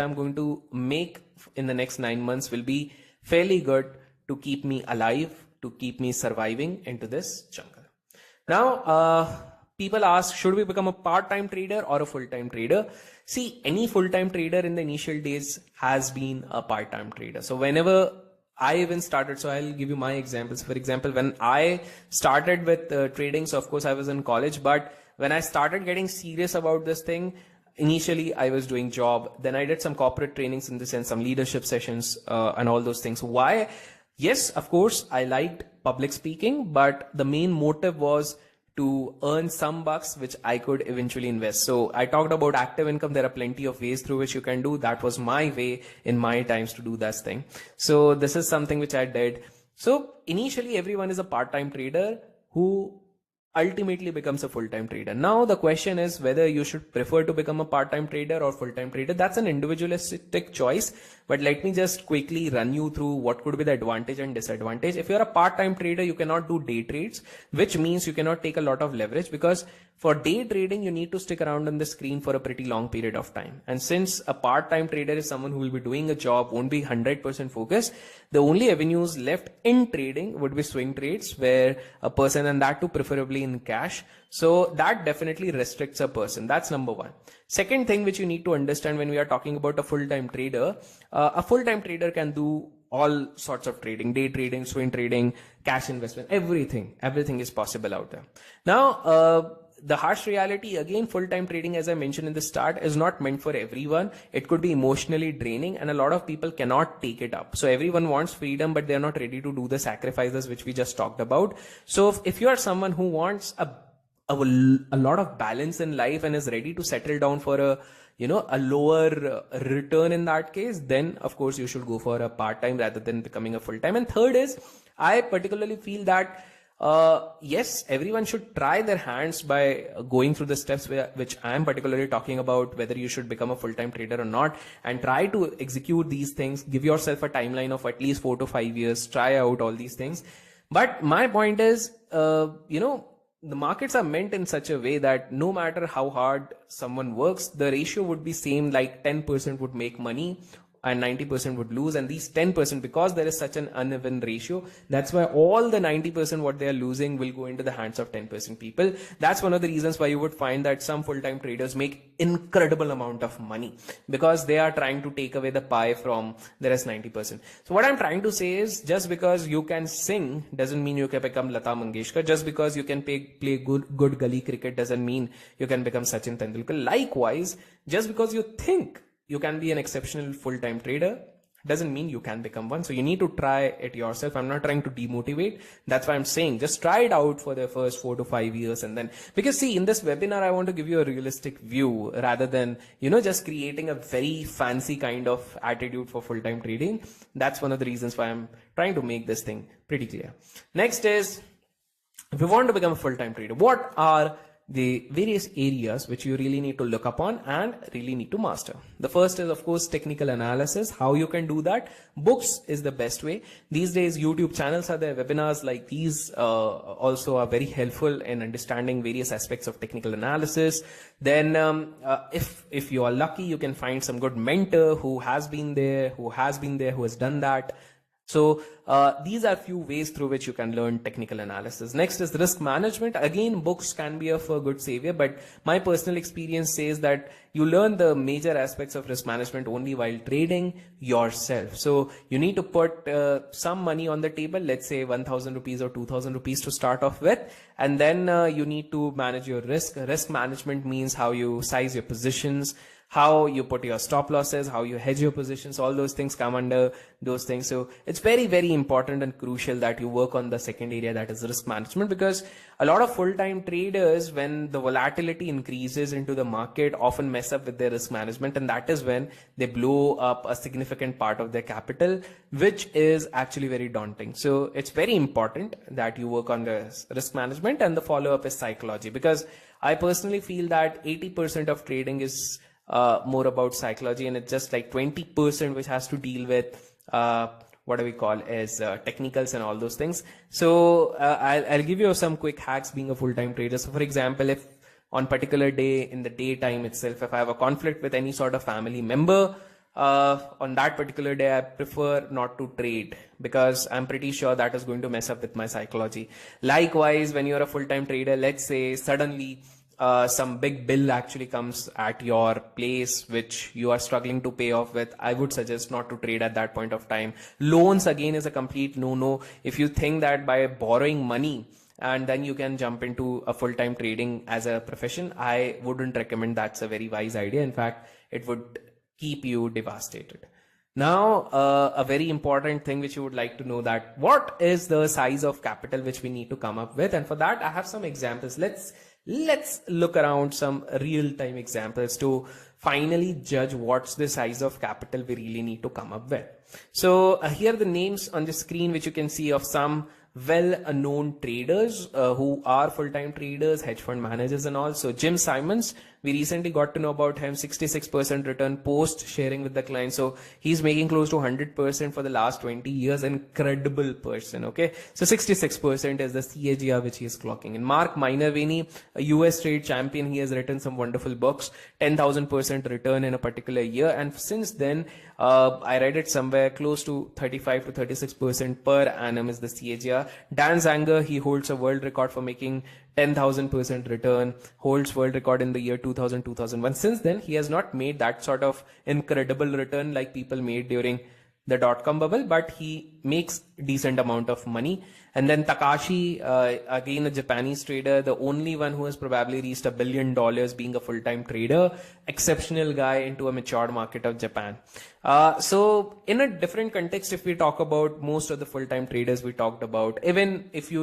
I'm going to make in the next 9 months will be fairly good to keep me alive, to keep me surviving into this jungle. Now, people ask, should we become a part-time trader or a full-time trader? See, any full-time trader in the initial days has been a part-time trader. So whenever I even started, so I'll give you my examples. For example, when I started with trading, so of course I was in college, but when I started getting serious about this thing, initially I was doing job, then I did some corporate trainings in the sense, some leadership sessions and all those things. Why? Yes, of course, I liked public speaking, but the main motive was to earn some bucks, which I could eventually invest. So I talked about active income. There are plenty of ways through which you can do. That was my way in my times to do that thing. So this is something which I did. So initially everyone is a part-time trader who ultimately becomes a full-time trader. Now the question is whether you should prefer to become a part-time trader or full-time trader. That's an individualistic choice, but let me just quickly run you through what could be the advantage and disadvantage. If you're a part-time trader, you cannot do day trades, which means you cannot take a lot of leverage, because for day trading, you need to stick around on the screen for a pretty long period of time. And since a part-time trader is someone who will be doing a job, won't be 100% focused, the only avenues left in trading would be swing trades, where a person, and that too preferably in cash. So that definitely restricts a person. That's number one. Second thing which you need to understand when we are talking about a full-time trader, a full-time trader can do all sorts of trading, day trading, swing trading, cash investment, everything is possible out there. Now, the harsh reality, again, full-time trading, as I mentioned in the start, is not meant for everyone. It could be emotionally draining, and a lot of people cannot take it up. So everyone wants freedom, but they're not ready to do the sacrifices which we just talked about. So if you are someone who wants a lot of balance in life and is ready to settle down for a lower return in that case, then of course you should go for a part-time rather than becoming a full-time. And third is, I particularly feel that yes, everyone should try their hands by going through the steps which I am particularly talking about, whether you should become a full-time trader or not, and try to execute these things. Give yourself a timeline of at least 4 to 5 years, try out all these things. But my point is, the markets are meant in such a way that no matter how hard someone works, the ratio would be same, like 10% would make money and 90% would lose. And these 10%, because there is such an uneven ratio, that's why all the 90% what they are losing will go into the hands of 10% people. That's one of the reasons why you would find that some full-time traders make incredible amount of money, because they are trying to take away the pie from the rest 90%. So what I'm trying to say is, just because you can sing doesn't mean you can become Lata Mangeshkar. Just because you can play good gully cricket doesn't mean you can become Sachin Tendulkar. Likewise, just because you think you can be an exceptional full-time trader doesn't mean you can become one. So you need to try it yourself. I'm not trying to demotivate. That's why I'm saying just try it out for the first 4 to 5 years. And then, because see, in this webinar, I want to give you a realistic view rather than, just creating a very fancy kind of attitude for full-time trading. That's one of the reasons why I'm trying to make this thing pretty clear. Next is, if you want to become a full-time trader, what are the various areas which you really need to look upon and really need to master? The first is, of course, technical analysis. How you can do that? Books is the best way. These days, YouTube channels are there. Webinars like these also are very helpful in understanding various aspects of technical analysis. Then if you are lucky, you can find some good mentor who has been there, who has done that. So these are few ways through which you can learn technical analysis. Next is risk management. Again, books can be of a good savior, but my personal experience says that you learn the major aspects of risk management only while trading yourself. So you need to put some money on the table, let's say 1,000 rupees or 2,000 rupees to start off with, and then you need to manage your risk. Risk management means how you size your positions, how you put your stop losses, how you hedge your positions, all those things come under those things. So it's very, very important and crucial that you work on the second area, that is risk management, because a lot of full-time traders, when the volatility increases into the market, often mess up with their risk management, and that is when they blow up a significant part of their capital, which is actually very daunting. So it's very important that you work on the risk management, and the follow-up is psychology, because I personally feel that 80% of trading is more about psychology, and it's just like 20% which has to deal with what do we call as technicals and all those things. So I'll give you some quick hacks being a full-time trader. So for example, if on particular day in the daytime itself, if I have a conflict with any sort of family member, on that particular day, I prefer not to trade because I'm pretty sure that is going to mess up with my psychology. Likewise, when you're a full-time trader, let's say suddenly some big bill actually comes at your place, which you are struggling to pay off with, I would suggest not to trade at that point of time. Loans again is a complete no-no. If you think that by borrowing money and then you can jump into a full-time trading as a profession, I wouldn't recommend. That's a very wise idea. In fact, it would keep you devastated. Now, a very important thing which you would like to know, that what is the size of capital which we need to come up with? And for that, I have some examples. Let's look around some real-time examples to finally judge what's the size of capital we really need to come up with. So here are the names on the screen which you can see of some well-known traders who are full-time traders, hedge fund managers and all. So Jim Simons, we recently got to know about him, 66% return post sharing with the client. So he's making close to 100% for the last 20 years. Incredible person. Okay. So 66% is the CAGR which he is clocking. And Mark Minervini, a US trade champion, he has written some wonderful books, 10,000% return in a particular year. And since then, I read it somewhere close to 35 to 36% per annum is the CAGR. Dan Zanger, he holds a world record for making 10,000% return, holds world record in the year 2000, 2001. Since then, he has not made that sort of incredible return like people made during the dot-com bubble, but he makes decent amount of money. And then Takashi, again a Japanese trader, the only one who has probably reached $1 billion being a full-time trader, exceptional guy into a matured market of Japan. So in a different context, if we talk about most of the full-time traders we talked about, even if you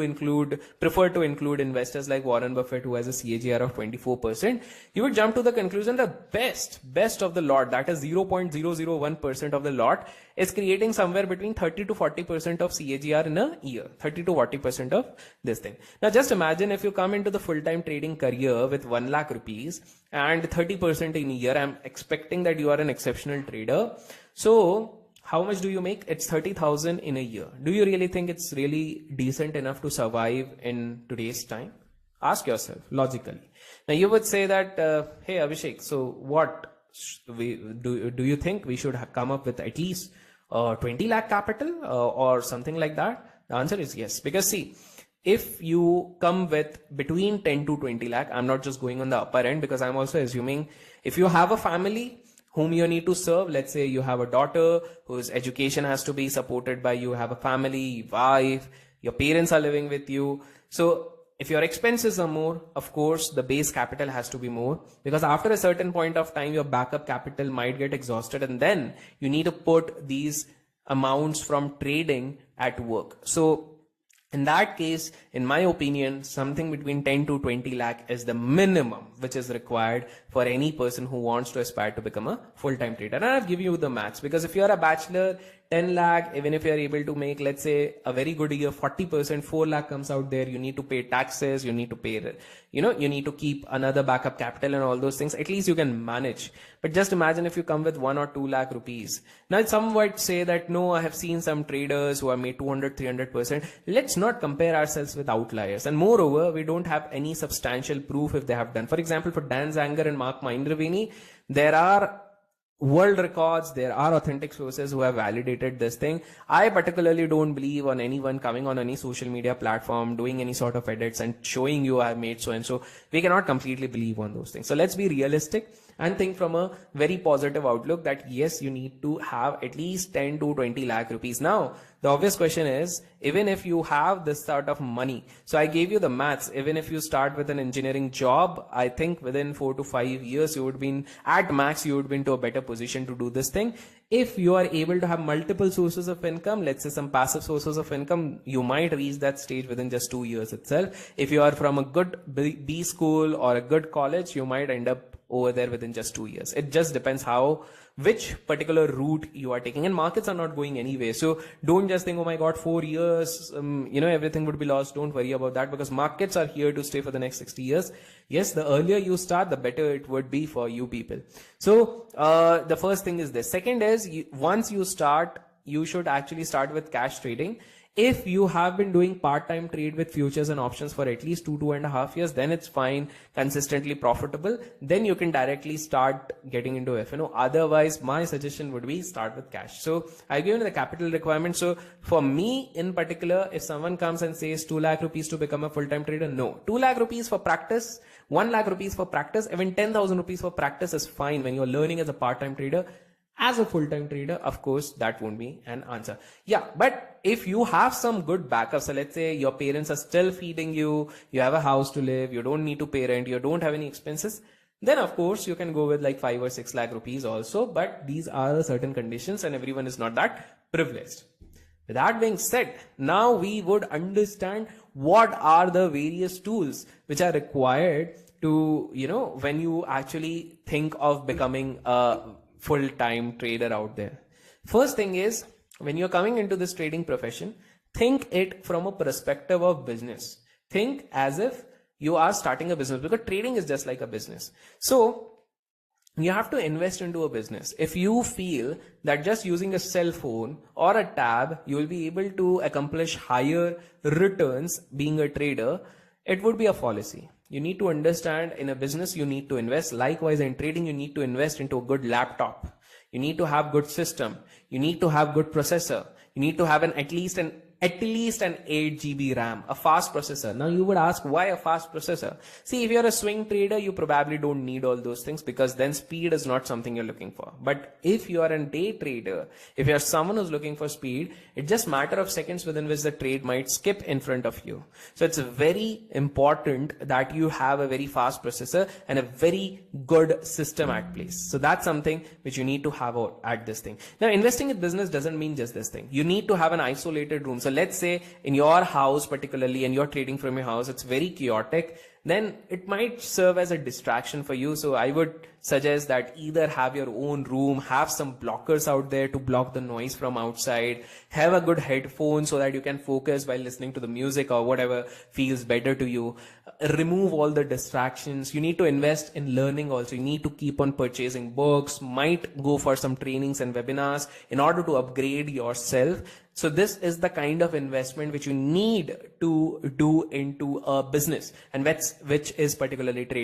prefer to include investors like Warren Buffett, who has a CAGR of 24%, you would jump to the conclusion the best of the lot, that is 0.001% of the lot, is creating somewhere between 30 to 40% of CAGR in a year. 30 to 40% of this thing. Now just imagine if you come into the full-time trading career with 1 lakh rupees and 30% in a year. I'm expecting that you are an exceptional trader. So how much do you make? It's 30,000 in a year. Do you really think it's really decent enough to survive in today's time? Ask yourself logically. Now you would say that, hey Abhishek, so what do you think we should come up with at least 20 lakh capital or something like that? The answer is yes, because see, if you come with between 10 to 20 lakh, I'm not just going on the upper end because I'm also assuming if you have a family whom you need to serve, let's say you have a daughter whose education has to be supported by you, have a family, wife, your parents are living with you. So if your expenses are more, of course, the base capital has to be more, because after a certain point of time, your backup capital might get exhausted and then you need to put these amounts from trading at work. So in that case, in my opinion, something between 10 to 20 lakh is the minimum which is required for any person who wants to aspire to become a full-time trader. And I'll give you the maths, because if you're a bachelor, 10 lakh, even if you're able to make, let's say, a very good year, 40%, 4 lakh comes out there. You need to pay taxes, you need to pay, you need to keep another backup capital and all those things. At least you can manage. But just imagine if you come with 1 or 2 lakh rupees. Now, some might say that, no, I have seen some traders who have made 200, 300%. Let's not compare ourselves with outliers. And moreover, we don't have any substantial proof if they have done. For example, for Dan Zanger and Mark Minervini, there are world records, there are authentic sources who have validated this thing. I particularly don't believe on anyone coming on any social media platform, doing any sort of edits and showing you I've made so and so. We cannot completely believe on those things. So let's be realistic and think from a very positive outlook that yes, you need to have at least 10 to 20 lakh rupees. Now, the obvious question is, even if you have this sort of money, so I gave you the maths, even if you start with an engineering job, I think within 4 to 5 years, you would be at max, you would be into a better position to do this thing. If you are able to have multiple sources of income, let's say some passive sources of income, you might reach that stage within just 2 years itself. If you are from a good B school or a good college, you might end up over there within just 2 years. It just depends which particular route you are taking, and markets are not going anywhere. So don't just think, oh my God, 4 years, everything would be lost. Don't worry about that, because markets are here to stay for the next 60 years. Yes, the earlier you start, the better it would be for you people. So the first thing is this. Second is, once you start, you should actually start with cash trading. If you have been doing part-time trade with futures and options for at least 2.5 years, then it's fine, consistently profitable. Then you can directly start getting into FNO. Otherwise, my suggestion would be start with cash. So I've given the capital requirement. So for me in particular, if someone comes and says 2 lakh rupees to become a full-time trader, no. 2 lakh rupees for practice, 1 lakh rupees for practice, even 10,000 rupees for practice is fine when you're learning as a part-time trader. As a full-time trader, of course, that won't be an answer. Yeah, but if you have some good backup, so let's say your parents are still feeding you, you have a house to live, you don't need to pay rent, you don't have any expenses, then of course you can go with like 5 or 6 lakh rupees also, but these are certain conditions and everyone is not that privileged. With that being said, now we would understand what are the various tools which are required to, when you actually think of becoming a full-time trader out there. First thing is, when you're coming into this trading profession, think it from a perspective of business. Think as if you are starting a business, because trading is just like a business. So you have to invest into a business. If you feel that just using a cell phone or a tab, you will be able to accomplish higher returns being a trader, it would be a fallacy. You need to understand, in a business you need to invest. Likewise, in trading you need to invest into a good laptop. You need to have good system. You need to have good processor. You need to have at least an 8 GB RAM, a fast processor. Now you would ask, why a fast processor? See, if you're a swing trader, you probably don't need all those things, because then speed is not something you're looking for. But if you are a day trader, if you're someone who's looking for speed, it's just a matter of seconds within which the trade might skip in front of you. So it's very important that you have a very fast processor and a very good system at place. So that's something which you need to have at this thing. Now, investing in business doesn't mean just this thing. You need to have an isolated room. So let's say in your house particularly, and you're trading from your house, it's very chaotic, then it might serve as a distraction for you. So I would suggest that either have your own room, have some blockers out there to block the noise from outside, have a good headphone so that you can focus while listening to the music or whatever feels better to you. Remove all the distractions. You need to invest in learning also. You need to keep on purchasing books, might go for some trainings and webinars in order to upgrade yourself. So this is the kind of investment which you need to do into a business, and which is particularly trading.